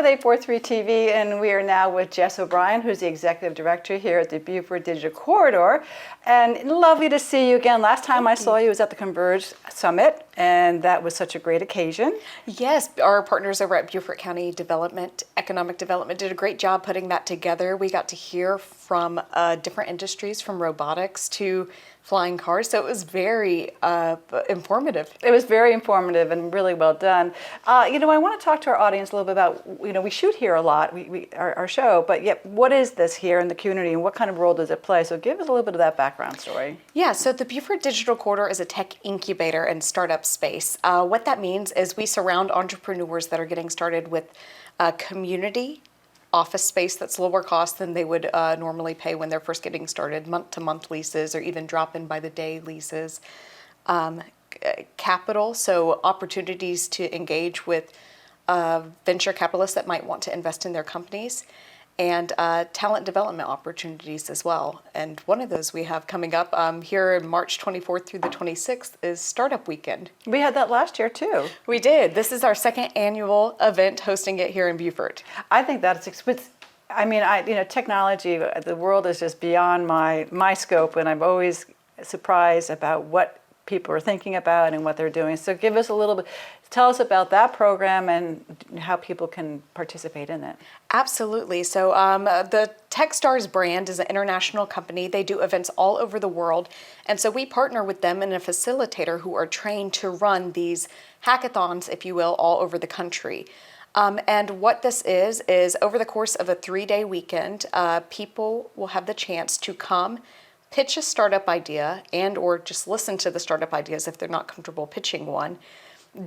with 843 TV, and we are now with Jess O'Brien, who's the Executive Director here at the Beaufort Digital Corridor. And lovely to see you again. Last time I saw you was at the Converge Summit, and that was such a great occasion. Yes, our partners over at Beaufort County Development, Economic Development, did a great job putting that together. We got to hear from different industries, from robotics to flying cars, so it was very informative. It was very informative and really well done. I want to talk to our audience a little bit about, we shoot here a lot, our show, but yet what is this here in the community and what kind of role does it play? So give us a little bit of that background story. Yeah, so the Beaufort Digital Corridor is a tech incubator and startup space. What that means is we surround entrepreneurs that are getting started with community office space that's lower cost than they would normally pay when they're first getting started, month-to-month leases or even drop-in-by-the-day leases. Capital, so opportunities to engage with venture capitalists that might want to invest in their companies, and talent development opportunities as well. And one of those we have coming up here in March 24th through the 26th is Startup Weekend. We had that last year too. We did. This is our second annual event hosting it here in Beaufort. I think that's technology, the world is just beyond my scope, and I'm always surprised about what people are thinking about and what they're doing. So give us a little bit, tell us about that program and how people can participate in it. Absolutely. So the Techstars brand is an international company. They do events all over the world. And so we partner with them and a facilitator who are trained to run these hackathons, if you will, all over the country. And what this is over the course of a 3-day weekend, people will have the chance to come pitch a startup idea and or just listen to the startup ideas if they're not comfortable pitching one,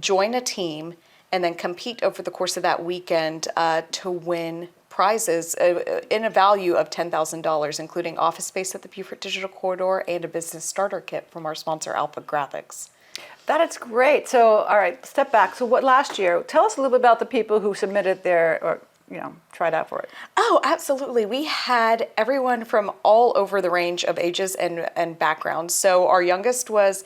join a team, and then compete over the course of that weekend to win prizes in a value of $10,000, including office space at the Beaufort Digital Corridor and a business starter kit from our sponsor, Alpha Graphics. That is great. So, all right, step back. So what last year, tell us a little bit about the people who submitted tried out for it. Oh, absolutely. We had everyone from all over the range of ages and backgrounds. So our youngest was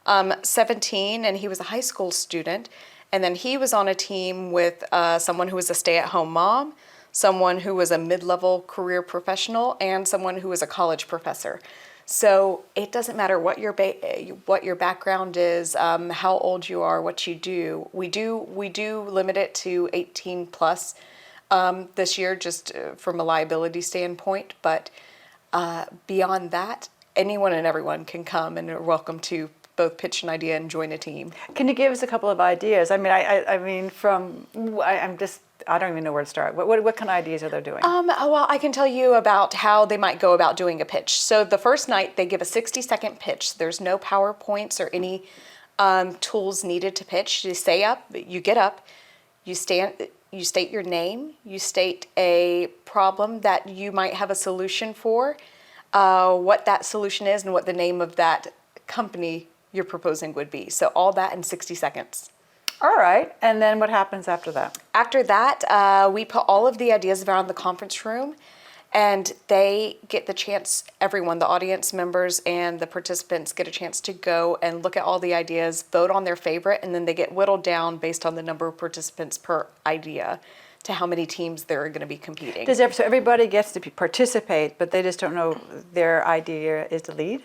17, and he was a high school student. And then he was on a team with someone who was a stay-at-home mom, someone who was a mid-level career professional, and someone who was a college professor. So it doesn't matter what your background is, how old you are, what you do. We do limit it to 18 plus. This year, just from a liability standpoint, but beyond that, anyone and everyone can come and are welcome to both pitch an idea and join a team. Can you give us a couple of ideas? I don't even know where to start. What kind of ideas are they doing? Well, I can tell you about how they might go about doing a pitch. So the first night, they give a 60-second pitch. There's no PowerPoints or any tools needed to pitch. You stay up, you get up, you stand. You state your name, you state a problem that you might have a solution for, what that solution is and what the name of that company you're proposing would be. So all that in 60 seconds. All right, and then what happens after that? After that, we put all of the ideas around the conference room, and they get the chance, everyone, the audience members and the participants get a chance to go and look at all the ideas, vote on their favorite, and then they get whittled down based on the number of participants per idea to how many teams they're going to be competing. So everybody gets to participate, but they just don't know their idea is the lead?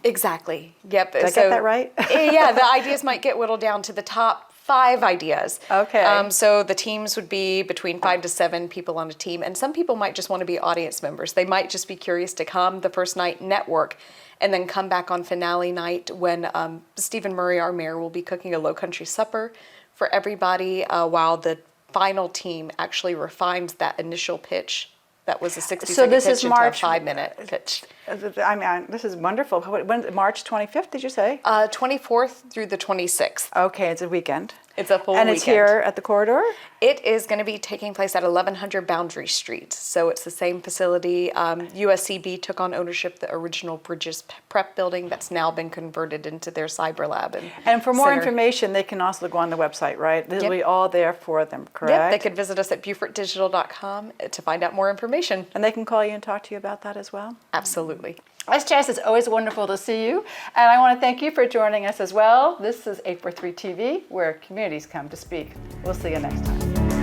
Exactly. Yep. Did I get that right? Yeah, the ideas might get whittled down to the top 5 ideas. Okay. So the teams would be between 5 to 7 people on a team, and some people might just want to be audience members. They might just be curious to come the first night, network, and then come back on finale night when Stephen Murray, our mayor, will be cooking a Lowcountry supper for everybody while the final team actually refines that initial pitch. That was a 60-second pitch into a 5-minute pitch. This is wonderful. When, March 25th, did you say? 24th through the 26th. Okay, it's a weekend. It's a full weekend. And it's here at the corridor? It is going to be taking place at 1100 Boundary Street. So it's the same facility. USCB took on ownership of the original Bridges Prep building that's now been converted into their cyber lab. And for more information, they can also go on the website, right? This will be all there for them, correct? Yep, they could visit us at BeaufortDigital.com to find out more information. And they can call you and talk to you about that as well? Absolutely. As Jess, it's always wonderful to see you. And I want to thank you for joining us as well. This is 843 TV, where communities come to speak. We'll see you next time.